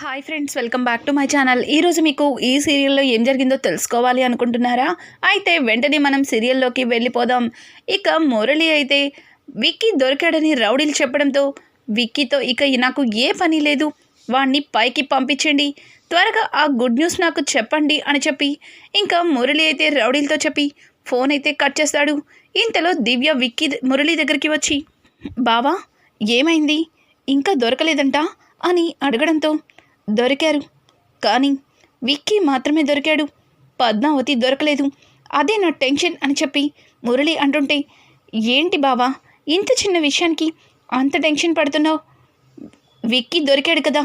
Hi friends, welcome back to my channel. ఈరోజు మీకు ఈ సీరియల్లో ఏం జరిగిందో తెలుసుకోవాలి అనుకుంటున్నారా? అయితే వెంటనే మనం సీరియల్లోకి వెళ్ళిపోదాం. ఇక మురళి అయితే విక్కీ దొరికాడని రౌడీలు చెప్పడంతో విక్కీతో ఇక నాకు ఏ పని లేదు, వాణ్ణి పైకి పంపించండి, త్వరగా ఆ గుడ్ న్యూస్ నాకు చెప్పండి అని చెప్పి ఇంకా మురళి అయితే రౌడీలతో చెప్పి ఫోన్ అయితే కట్ చేస్తాడు. ఇంతలో దివ్య విక్కీ మురళి దగ్గరికి వచ్చి, బావా ఏమైంది, ఇంకా దొరకలేదంట అని అడగడంతో, దొరికారు, కానీ విక్కీ మాత్రమే దొరికాడు, పద్మావతి దొరకలేదు, అదే నా టెన్షన్ అని చెప్పి మురళి అంటుంటే, ఏంటి బావా ఇంత చిన్న విషయానికి అంత టెన్షన్ పడుతున్నావు, విక్కీ దొరికాడు కదా,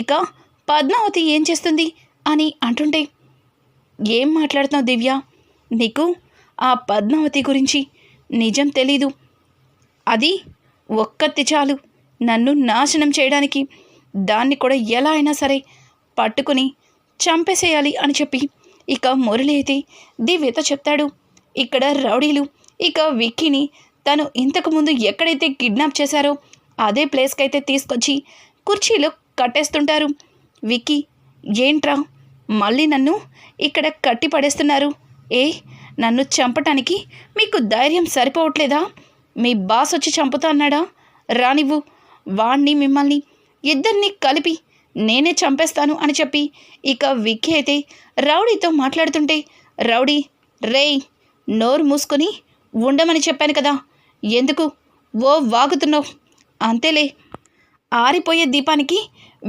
ఇక పద్మావతి ఏం చేస్తుంది అని అంటుంటే, ఏం మాట్లాడుతున్నావు దివ్య, నీకు ఆ పద్మావతి గురించి నిజం తెలీదు, అది ఒక్కతి చాలు నన్ను నాశనం చేయడానికి, దాన్ని కూడా ఎలా అయినా సరే పట్టుకుని చంపేసేయాలి అని చెప్పి ఇక మురళి అయితే దివ్యతో చెప్తాడు. ఇక్కడ రౌడీలు ఇక విక్కీని తను ఇంతకుముందు ఎక్కడైతే కిడ్నాప్ చేశారో అదే ప్లేస్కి అయితే తీసుకొచ్చి కుర్చీలో కట్టేస్తుంటారు. విక్కీ, ఏంట్రా మళ్ళీ నన్ను ఇక్కడ కట్టి పడేస్తున్నారు, నన్ను చంపటానికి మీకు ధైర్యం సరిపోవట్లేదా, మీ బాస్ వచ్చి చంపుతా అన్నాడా, రానివ్వు, వాణ్ణి మిమ్మల్ని ఇద్దరిని కలిపి నేనే చంపేస్తాను అని చెప్పి ఇక విక్కీ అయితే రౌడీతో మాట్లాడుతుంటే, రౌడీ రేయ్ నోరు మూసుకొని ఉండమని చెప్పాను కదా, ఎందుకు ఓ వాగుతున్నావు, అంతేలే ఆరిపోయే దీపానికి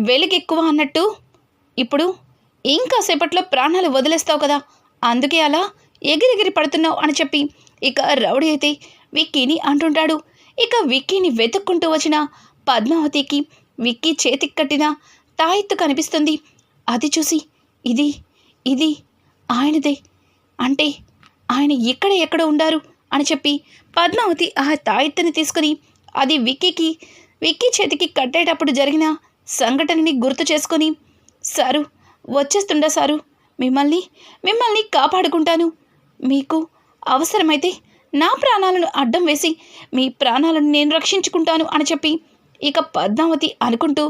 వెలుగెక్కువ అన్నట్టు ఇప్పుడు ఇంకాసేపట్లో ప్రాణాలు వదిలేస్తావు కదా, అందుకే అలా ఎగిరెగిరి పడుతున్నావు అని చెప్పి ఇక రౌడీ అయితే విక్కీని అంటుంటాడు. ఇక విక్కీని వెతుక్కుంటూ వచ్చిన పద్మావతికి విక్కీ చేతికి కట్టిన తాయెత్తు కనిపిస్తుంది. అది చూసి ఇది ఆయనదే, అంటే ఆయన ఇక్కడ ఎక్కడ ఉండారు అని చెప్పి పద్మావతి ఆ తాయెత్తుని తీసుకుని అది విక్కీ చేతికి కట్టేటప్పుడు జరిగిన సంఘటనని గుర్తు చేసుకొని, సారు వచ్చేస్తుండా సారు, మిమ్మల్ని కాపాడుకుంటాను, మీకు అవసరమైతే నా ప్రాణాలను అడ్డం వేసి మీ ప్రాణాలను నేను రక్షించుకుంటాను అని చెప్పి ఇక పద్మావతి అనుకుంటూ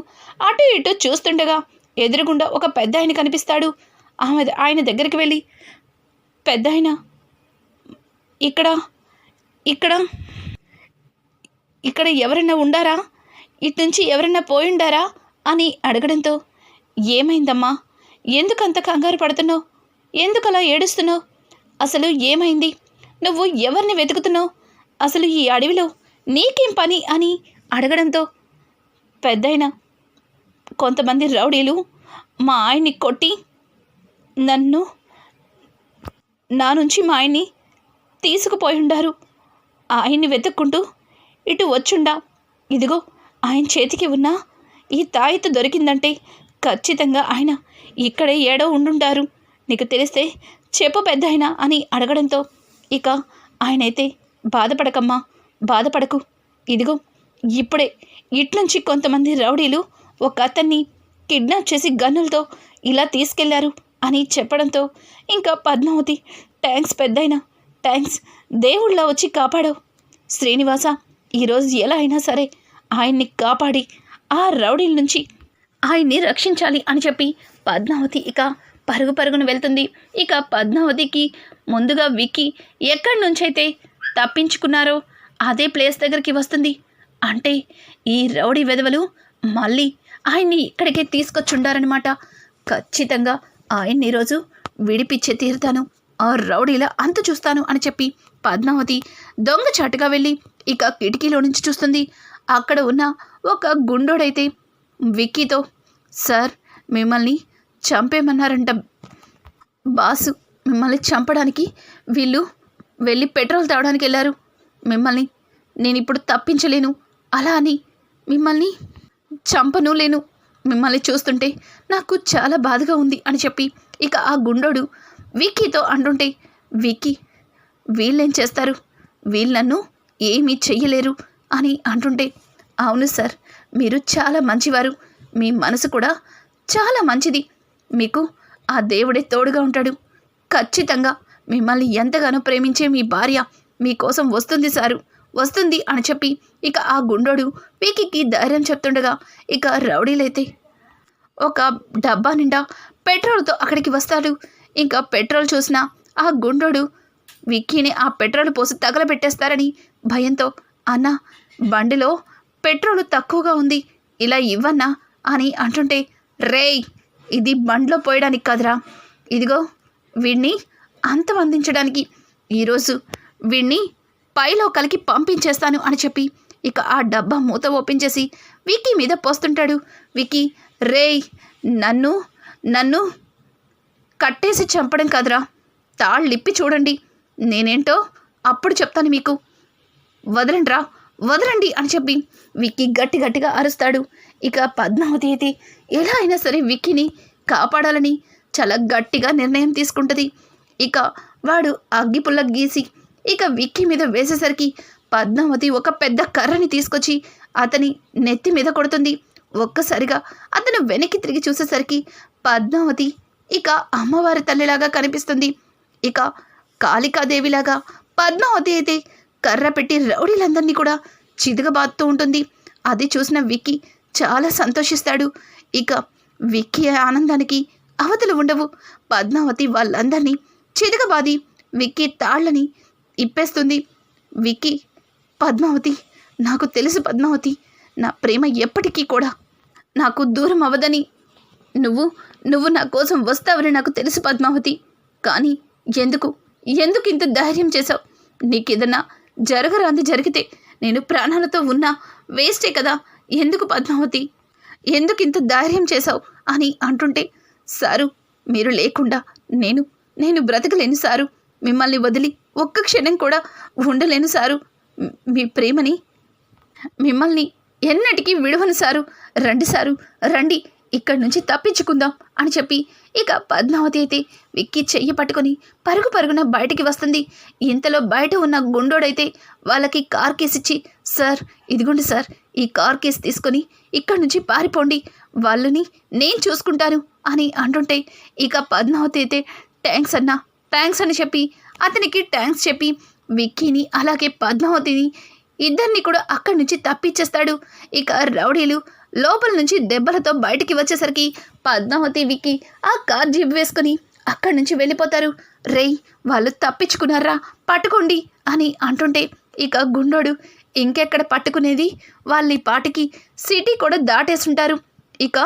అటు ఇటు చూస్తుండగా ఎదురుగుండా ఒక పెద్ద ఆయన కనిపిస్తాడు. ఆయన దగ్గరికి వెళ్ళి, పెద్ద ఆయన ఇక్కడ ఎవరైనా ఉండారా, ఇటు నుంచి ఎవరైనా పోయిండారా అని అడగడంతో, ఏమైందమ్మా, ఎందుకంత కంగారు పడుతున్నావు, ఎందుకలా ఏడుస్తున్నావు, అసలు ఏమైంది, నువ్వు ఎవరిని వెతుకుతున్నావు, అసలు ఈ అడవిలో నీకేం పని అని అడగడంతో, పెద్దయినా కొంతమంది రౌడీలు మా ఆయన్ని కొట్టి నా నుంచి మా ఆయన్ని తీసుకుపోయి ఉండారు, ఆయన్ని వెతుక్కుంటూ ఇటు వచ్చుండా, ఇదిగో ఆయన చేతికి ఉన్న ఈ తాయెత్తు దొరికిందంటే ఖచ్చితంగా ఆయన ఇక్కడే ఏడో ఉండుంటారు, నీకు తెలిస్తే చెప్పు పెద్దయినా అని అడగడంతో ఇక ఆయనైతే, బాధపడకమ్మా, బాధపడకు, ఇదిగో ఇప్పుడే ఇట్నుంచి కొంతమంది రౌడీలు ఒక అతన్ని కిడ్నాప్ చేసి గన్నులతో ఇలా తీసుకెళ్లారు అని చెప్పడంతో ఇంకా పద్మావతి, థ్యాంక్స్ పెద్దయినా, థ్యాంక్స్, దేవుళ్ళ వచ్చి కాపాడావు, శ్రీనివాస ఈరోజు ఎలా అయినా సరే ఆయన్ని కాపాడి ఆ రౌడీల నుంచి ఆయన్ని రక్షించాలి అని చెప్పి పద్మావతి ఇక పరుగున వెళ్తుంది. ఇక పద్మావతికి ముందుగా విక్కీ ఎక్కడి నుంచైతే తప్పించుకున్నారో అదే ప్లేస్ దగ్గరికి వస్తుంది. అంటే ఈ రౌడీ వెధవలు మళ్ళీ ఆయన్ని ఇక్కడికే తీసుకొచ్చుండారనమాట, ఖచ్చితంగా ఆయన్ని ఈరోజు విడిపించే తీరుతాను, ఆ రౌడీల అంత చూస్తాను అని చెప్పి పద్మావతి దొంగచాటుగా వెళ్ళి ఇక కిటికీలో నుంచి చూస్తుంది. అక్కడ ఉన్న ఒక గుండోడైతే విక్కీతో, సార్ మిమ్మల్ని చంపేమన్నారంట బాసు, మిమ్మల్ని చంపడానికి వీళ్ళు వెళ్ళి పెట్రోల్ తాగడానికి వెళ్ళారు, మిమ్మల్ని నేను ఇప్పుడు తప్పించలేను, అలా అని మిమ్మల్ని చంపను లేను, మిమ్మల్ని చూస్తుంటే నాకు చాలా బాధగా ఉంది అని చెప్పి ఇక ఆ గుండోడు విక్కీతో అంటుంటే, విక్కీ వీళ్ళేం చేస్తారు, వీళ్ళు నన్ను ఏమీ చెయ్యలేరు అని అంటుంటే, అవును సార్ మీరు చాలా మంచివారు, మీ మనసు కూడా చాలా మంచిది, మీకు ఆ దేవుడే తోడుగా ఉంటాడు, ఖచ్చితంగా మిమ్మల్ని ఎంతగానో ప్రేమించే మీ భార్య మీకోసం వస్తుంది సారు, వస్తుంది అని చెప్పి ఇక ఆ గుండోడు విక్కీకి ధైర్యం చెప్తుండగా ఇక రౌడీలైతే, ఒక డబ్బా నిండా పెట్రోల్తో అక్కడికి వస్తాడు. ఇంకా పెట్రోల్ చూసిన ఆ గుండోడు విక్కీని ఆ పెట్రోల్ పోసి తగలబెట్టేస్తారని భయంతో, అన్న బండిలో పెట్రోల్ తక్కువగా ఉంది, ఇలా ఇవ్వన్నా అని అంటుంటే, రేయ్ ఇది బండిలో పోయడానికి కదరా, ఇదిగో వీణ్ణి అంతమందించడానికి, ఈరోజు వీణ్ణి పైలో కలికి పంపించేస్తాను అని చెప్పి ఇక ఆ డబ్బా మూత ఓపెన్ చేసి విక్కీ మీద పోస్తుంటాడు. విక్కీ, రేయ్ నన్ను కట్టేసి చంపడం కదరా, తాళ్ళిప్పి చూడండి, నేనేంటో అప్పుడు చెప్తాను మీకు, వదలండి అని చెప్పి విక్కీ గట్టిగా అరుస్తాడు. ఇక పద్మావతి అయితే ఎలా అయినా సరే విక్కీని కాపాడాలని చాలా గట్టిగా నిర్ణయం తీసుకుంటుంది. ఇక వాడు అగ్గిపుల్ల గీసి ఇక విక్కీ మీద వేసేసరికి పద్మావతి ఒక పెద్ద కర్రని తీసుకొచ్చి అతని నెత్తి మీద కొడుతుంది. ఒక్కసారిగా అతను వెనక్కి తిరిగి చూసేసరికి పద్మావతి ఇక అమ్మవారి తల్లిలాగా కనిపిస్తుంది. ఇక కాళికాదేవిలాగా పద్మావతి అయితే కర్ర పెట్టి రౌడీలందరినీ కూడా చితకబాదుతూ ఉంటుంది. అది చూసిన విక్కీ చాలా సంతోషిస్తాడు. ఇక విక్కీ ఆనందానికి అవతలు ఉండవు. పద్మావతి వాళ్ళందరినీ చితకబాది విక్కీ తాళ్ళని ఇప్పేస్తుంది. విక్కీ, పద్మావతి, నాకు తెలుసు పద్మావతి, నా ప్రేమ ఎప్పటికీ కూడా నాకు దూరం అవ్వదని, నువ్వు నా కోసం వస్తావని నాకు తెలుసు పద్మావతి, కానీ ఎందుకు ఇంత ధైర్యం చేశావు? నీకేదన్నా జరగరాంది జరిగితే నేను ప్రాణాలతో ఉన్నా వేస్టే కదా, ఎందుకు పద్మావతి, ఎందుకు ఇంత ధైర్యం చేశావు అని అంటుంటే, సారు మీరు లేకుండా నేను బ్రతకలేను సారు, మిమ్మల్ని వదిలి ఒక్క క్షణం కూడా ఉండలేను సారు, మీ ప్రేమని మిమ్మల్ని ఎన్నటికీ విడవను సారు, రండి సారు రండి, ఇక్కడి నుంచి తప్పించుకుందాం అని చెప్పి ఇక పద్మావతి అయితే విక్కీ చెయ్యి పట్టుకొని పరుగున బయటికి వస్తుంది. ఇంతలో బయట ఉన్న గుండోడైతే వాళ్ళకి కార్ కేసు ఇచ్చి, సార్ ఇదిగోండి సార్, ఈ కార్ కేసు తీసుకొని ఇక్కడి నుంచి పారిపోండి, వాళ్ళని నేను చూసుకుంటాను అని అంటుంటే ఇక పద్మావతి అయితే థ్యాంక్స్ అని చెప్పి అతనికి థ్యాంక్స్ చెప్పి విక్కీని అలాగే పద్మావతిని ఇద్దరిని కూడా అక్కడి నుంచి తప్పించేస్తాడు. ఇక రౌడీలు లోపల నుంచి దెబ్బలతో బయటికి వచ్చేసరికి పద్మావతి విక్కీ ఆ కార్ జీప్ వేసుకుని అక్కడి నుంచి వెళ్ళిపోతారు. రేయ్ వాళ్ళు తప్పించుకున్నారా, పట్టుకోండి అని అంటుంటే ఇక గుండోడు, ఇంకెక్కడ పట్టుకునేది, వాళ్ళ పాటికి సిటీ కూడా దాటేస్తుంటారు, ఇక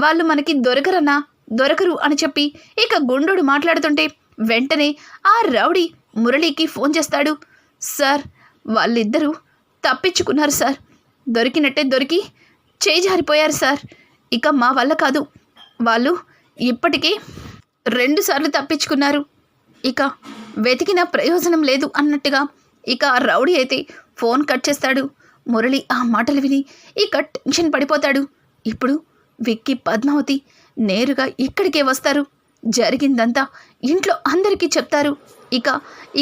వాళ్ళు మనకి దొరకరు అని చెప్పి ఇక గుండోడు మాట్లాడుతుంటే వెంటనే ఆ రౌడీ మురళికి ఫోన్ చేస్తాడు. సార్ వాళ్ళిద్దరూ తప్పించుకున్నారు సార్, దొరికినట్టే దొరికి చేజారిపోయారు సార్, ఇక మా వల్ల కాదు, వాళ్ళు ఇప్పటికే 2 సార్లు తప్పించుకున్నారు, ఇక వెతికిన ప్రయోజనం లేదు అన్నట్టుగా ఇక ఆ రౌడీ అయితే ఫోన్ కట్ చేస్తాడు. మురళి ఆ మాటలు విని ఇక టెన్షన్ పడిపోతాడు. ఇప్పుడు విక్కీ పద్మావతి నేరుగా ఇక్కడికే వస్తారు, జరిగిందంతా ఇంట్లో అందరికీ చెప్తారు.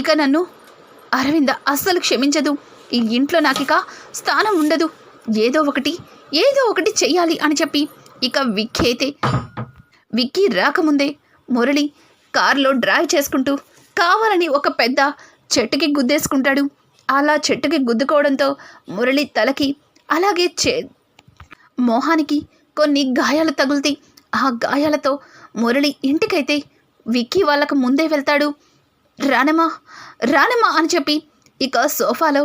ఇక నన్ను అరవింద అస్సలు క్షమించదు, ఈ ఇంట్లో నాకిక స్థానం ఉండదు, ఏదో ఒకటి చెయ్యాలి అని చెప్పి ఇక విక్కీ రాకముందే మురళి కారులో డ్రైవ్ చేసుకుంటూ కావాలని ఒక పెద్ద చెట్టుకి గుద్దేసుకుంటాడు. అలా చెట్టుకి గుద్దుకోవడంతో మురళి తలకి అలాగే మోహానికి కొన్ని గాయాలు తగులుతాయి. ఆ గాయాలతో మురళి ఇంటికైతే విక్కీ వాళ్ళకు ముందే వెళ్తాడు. రానమ్మా అని చెప్పి ఇక సోఫాలో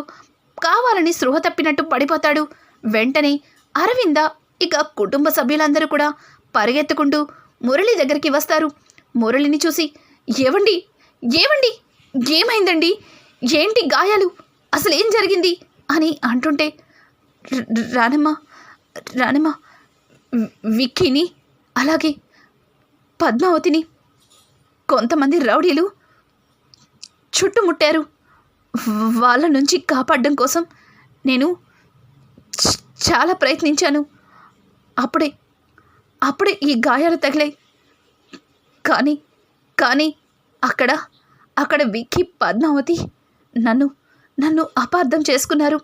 కావాలని స్పృహ తప్పినట్టు పడిపోతాడు. వెంటనే అరవింద ఇక కుటుంబ సభ్యులందరూ కూడా పరిగెత్తుకుంటూ మురళి దగ్గరికి వస్తారు. మురళిని చూసి, ఏవండి ఏమైందండి, ఏంటి గాయాలు, అసలు ఏం జరిగింది అని అంటుంటే, రానమ్మ విక్కీని అలాగే పద్మావతిని కొంతమంది రౌడీలు చుట్టుముట్టారు, వాళ్ళ నుంచి కాపాడడం కోసం నేను చాలా ప్రయత్నించాను, అప్పుడే ఈ గాయాలు తగిలాయి, కానీ అక్కడ విక్కీ పద్మావతి నన్ను అపార్థం చేసుకున్నారు,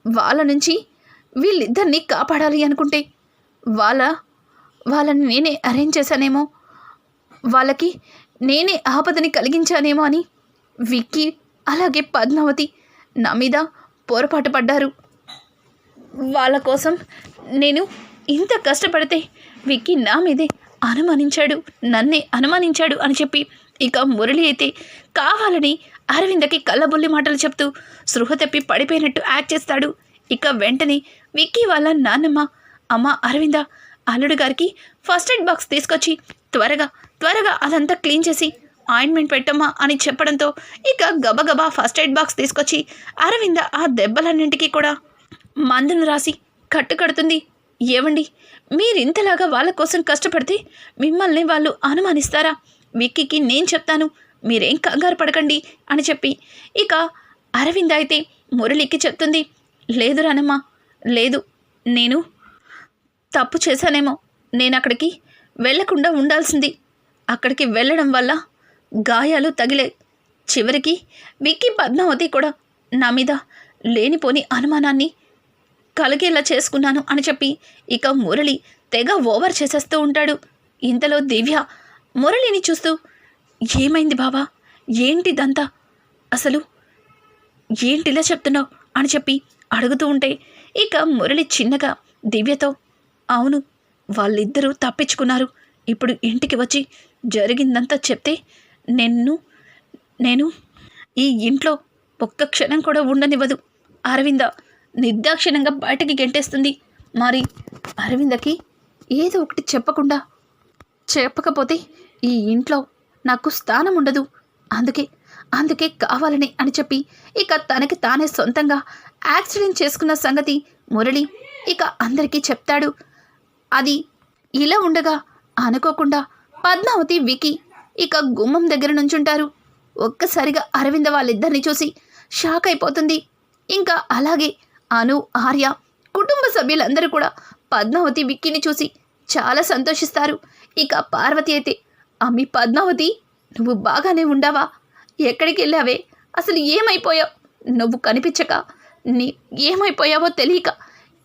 వాళ్ళ నుంచి వీళ్ళిద్దరినీ కాపాడాలి అనుకుంటే వాళ్ళని నేనే అరేంజ్ చేశానేమో, వాళ్ళకి నేనే ఆపదని కలిగించానేమో అని విక్కీ అలాగే పద్మావతి నా మీద పొరపాటు పడ్డారు, వాళ్ళ కోసం నేను ఇంత కష్టపడితే విక్కీ నా మీదే అనుమానించాడు, నన్నే అనుమానించాడు అని చెప్పి ఇక మురళి అయితే కావాలని అరవిందకి కళ్ళబుల్లి మాటలు చెప్తూ స్పృహ తప్పి పడిపోయినట్టు యాక్ట్ చేస్తాడు. ఇక వెంటనే విక్కీ వాళ్ళ నాన్నమ్మ, అమ్మ అరవింద, అల్లుడు గారికి ఫస్ట్ ఎయిడ్ బాక్స్ తీసుకొచ్చి త్వరగా అదంతా క్లీన్ చేసి ఆయింట్మెంట్ పెట్టమ్మా అని చెప్పడంతో ఇక గబగబా ఫస్ట్ ఎయిడ్ బాక్స్ తీసుకొచ్చి అరవింద ఆ దెబ్బలన్నింటికీ కూడా మందును రాసి కట్టుకడుతుంది. ఏవండి, మీరింతలాగా వాళ్ళ కోసం కష్టపడితే మిమ్మల్ని వాళ్ళు అనుమానిస్తారా? విక్కీకి నేను చెప్తాను, మీరేం కంగారు పడకండి అని చెప్పి ఇక అరవింద అయితే మురళికి చెప్తుంది. లేదు రానమ్మా, లేదు, నేను తప్పు చేశానేమో, నేను అక్కడికి వెళ్లకుండా ఉండాల్సింది. అక్కడికి వెళ్ళడం వల్ల గాయాలు తగిలే. చివరికి విక్కీ పద్మావతి కూడా నా మీద లేనిపోని అనుమానాన్ని కలిగేలా చేసుకున్నాను అని చెప్పి ఇక మురళి తెగ ఓవర్ చేసేస్తూ ఉంటాడు. ఇంతలో దివ్య మురళిని చూస్తూ, ఏమైంది బావా, ఏంటిదంతా, అసలు ఏంటిలా చెప్తున్నావు అని చెప్పి అడుగుతూ ఉంటే ఇక మురళి చిన్నగా దివ్యతో, అవును, వాళ్ళిద్దరూ తప్పించుకున్నారు. ఇప్పుడు ఇంటికి వచ్చి జరిగిందంతా చెప్తే నేను ఈ ఇంట్లో ఒక్క క్షణం కూడా ఉండనివ్వదు. అరవింద నిర్దాక్షిణ్యంగా బయటకి గెంటేస్తుంది. మరి అరవిందకి ఏదో ఒకటి చెప్పకపోతే ఈ ఇంట్లో నాకు స్థానం ఉండదు. అందుకే కావాలని అని చెప్పి ఇక తనకి తానే సొంతంగా యాక్సిడెంట్ చేసుకున్న సంగతి మురళి ఇక అందరికీ చెప్తాడు. అది ఇలా ఉండగా అనుకోకుండా పద్మావతి, విక్కీ ఇక గుమ్మం దగ్గర నుంచుంటారు. ఒక్కసారిగా అరవింద వాళ్ళిద్దరిని చూసి షాక్ అయిపోతుంది. ఇంకా అలాగే అను, ఆర్య, కుటుంబ సభ్యులందరూ కూడా పద్మావతి, విక్కీని చూసి చాలా సంతోషిస్తారు. ఇక పార్వతి అయితే, అమ్మి పద్మావతి, నువ్వు బాగానే ఉండావా? ఎక్కడికి వెళ్ళావే? అసలు ఏమైపోయావు? నువ్వు కనిపించక ఏమైపోయావో తెలియక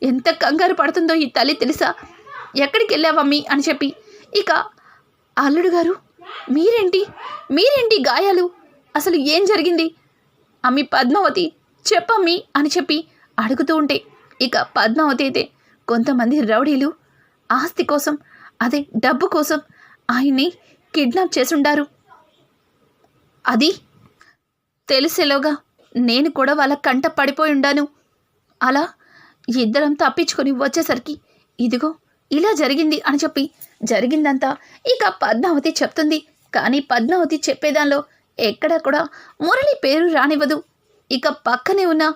ఎంత కంగారు పడుతుందో ఈ తల్లి తెలుసా? ఎక్కడికి వెళ్ళావమ్మి అని చెప్పి ఇక అల్లుడు గారు, మీరేంటి గాయాలు? అసలు ఏం జరిగింది? అమ్మి పద్మావతి, చెప్పమ్మి అని చెప్పి అడుగుతూ ఉంటే ఇక పద్మావతి అయితే, కొంతమంది రౌడీలు ఆస్తి కోసం, అదే డబ్బు కోసం ఆయన్ని కిడ్నాప్ చేసుండారు. అది తెలిసేలోగా నేను కూడా వాళ్ళ కంట పడిపోయి ఉండాను. అలా ఇద్దరం తప్పించుకొని వచ్చేసరికి ఇదిగో ఇలా జరిగింది అని చెప్పి జరిగిందంతా ఇక పద్మావతి చెప్తుంది. కానీ పద్మావతి చెప్పేదానిలో ఎక్కడా కూడా మురళి పేరు రానివ్వదు. ఇక పక్కనే ఉన్న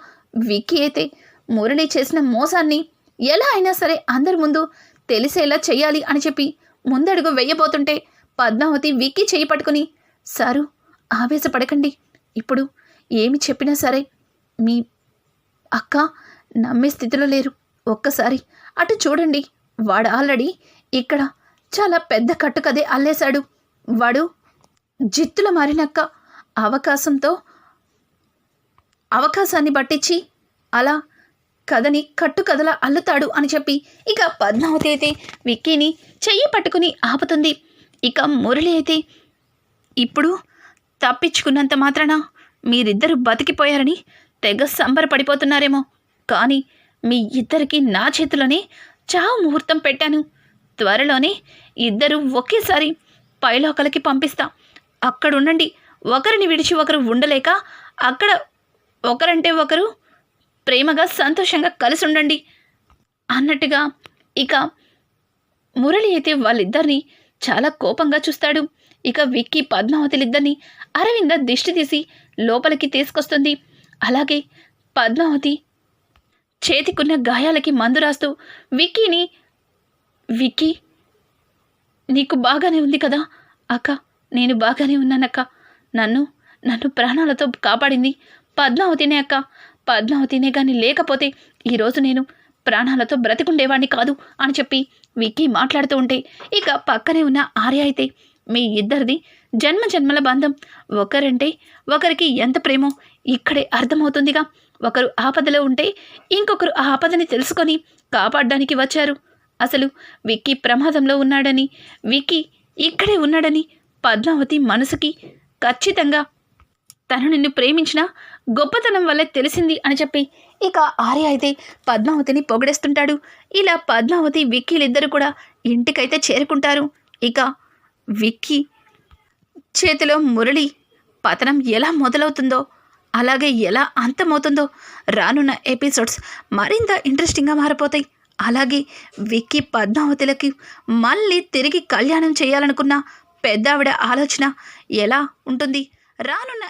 విక్కీ అయితే మురళి చేసిన మోసాన్ని ఎలా అయినా సరే అందరి ముందు తెలిసేలా చెయ్యాలి అని చెప్పి ముందడుగు వెయ్యబోతుంటే పద్మావతి విక్కీ చేయి పట్టుకుని, సారు, ఆవేశపడకండి, ఇప్పుడు ఏమి చెప్పినా సరే మీ అక్క నమ్మే స్థితిలో లేరు. ఒక్కసారి అటు చూడండి, వాడు ఆల్రెడీ ఇక్కడ చాలా పెద్ద కట్టుకదే అల్లేశాడు. వాడు జిత్తుల మారినక్క అవకాశాన్ని బట్టించి అలా కథని కట్టుకథలా అల్లుతాడు అని చెప్పి ఇక పద్మావతి అయితే విక్కీని చెయ్యి పట్టుకుని ఆపుతుంది. ఇక మురళి అయితే, ఇప్పుడు తప్పించుకున్నంత మాత్రాన మీరిద్దరూ బతికిపోయారని తెగ సంబరపడిపోతున్నారేమో, కానీ మీ ఇద్దరికి నా చేతిలోనే చావు ముహూర్తం పెట్టాను. త్వరలోనే ఇద్దరు ఒకేసారి పైలోకలకి పంపిస్తా. అక్కడుండండి, ఒకరిని విడిచి ఒకరు ఉండలేక అక్కడ ఒకరంటే ఒకరు ప్రేమగా సంతోషంగా కలిసి ఉండండి అన్నట్టుగా ఇక మురళి అయితే వాళ్ళిద్దరిని చాలా కోపంగా చూస్తాడు. ఇక విక్కీ పద్మావతిలిద్దరిని అరవింద దిష్టి తీసి లోపలికి తీసుకొస్తుంది. అలాగే పద్మావతి చేతికున్న గాయాలకి మందు రాస్తూ విక్కీ, నీకు బాగానే ఉంది కదా అక్క? నేను బాగానే ఉన్నానక్క. నన్ను ప్రాణాలతో కాపాడింది పద్మావతినే అక్క. పద్మావతినే కానీ లేకపోతే ఈరోజు నేను ప్రాణాలతో బ్రతికుండేవాడిని కాదు అని చెప్పి విక్కీ మాట్లాడుతూ ఉంటే ఇక పక్కనే ఉన్న ఆర్య అయితే, మీ ఇద్దరిది జన్మల బంధం, ఒకరంటే ఒకరికి ఎంత ప్రేమో ఇక్కడే అర్థమవుతుందిగా. ఒకరు ఆపదలో ఉంటే ఇంకొకరు ఆ ఆపదని తెలుసుకొని కాపాడడానికి వచ్చారు. అసలు విక్కీ ప్రమాదంలో ఉన్నాడని, విక్కీ ఇక్కడే ఉన్నాడని పద్మావతి మనసుకి ఖచ్చితంగా తను నిన్ను ప్రేమించిన గొప్పతనం వల్లే తెలిసింది అని చెప్పి ఇక ఆర్య అయితే పద్మావతిని పొగిడేస్తుంటాడు. ఇలా పద్మావతి విక్కీలిద్దరు కూడా ఇంటికైతే చేరుకుంటారు. ఇక విక్కీ చేతిలో మురళి పతనం ఎలా మొదలవుతుందో అలాగే ఎలా అంతమవుతుందో రానున్న ఎపిసోడ్స్ మరింత ఇంట్రెస్టింగ్గా మారిపోతాయి. అలాగే విక్కీ పద్మావతులకి మళ్ళీ తిరిగి కళ్యాణం చేయాలనుకున్న పెద్దావిడ ఆలోచన ఎలా ఉంటుంది రానున్న